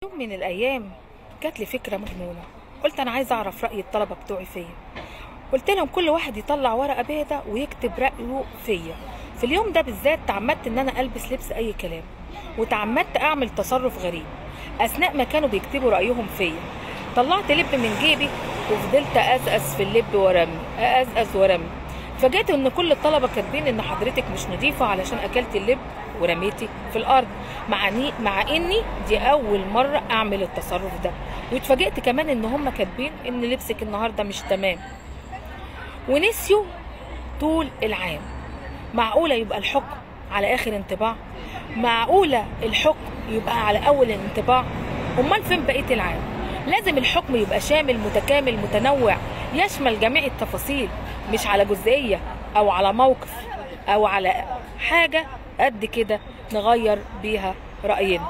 يوم من الايام جات لي فكره مجنونه. قلت انا عايزه اعرف راي الطلبه بتوعي فيا. قلت لهم كل واحد يطلع ورقه بيضه ويكتب رايه فيا. في اليوم ده بالذات تعمدت ان انا البس لبس اي كلام، وتعمدت اعمل تصرف غريب اثناء ما كانوا بيكتبوا رايهم فيا. طلعت لب من جيبي وفضلت ازقز في اللب ورمي ازقز ورمي. فجأت ان كل الطلبه كاتبين ان حضرتك مش نظيفه علشان اكلتي اللب ورميتي في الارض، مع اني دي اول مره اعمل التصرف ده. واتفاجئت كمان ان هم كاتبين ان لبسك النهارده مش تمام، ونسيوا طول العام. معقوله يبقى الحكم على اخر انطباع؟ معقوله الحكم يبقى على اول انطباع؟ امال فين بقيه العام؟ لازم الحكم يبقى شامل متكامل متنوع، يشمل جميع التفاصيل، مش على جزئيه او على موقف او على حاجه قد كده نغير بيها راينا.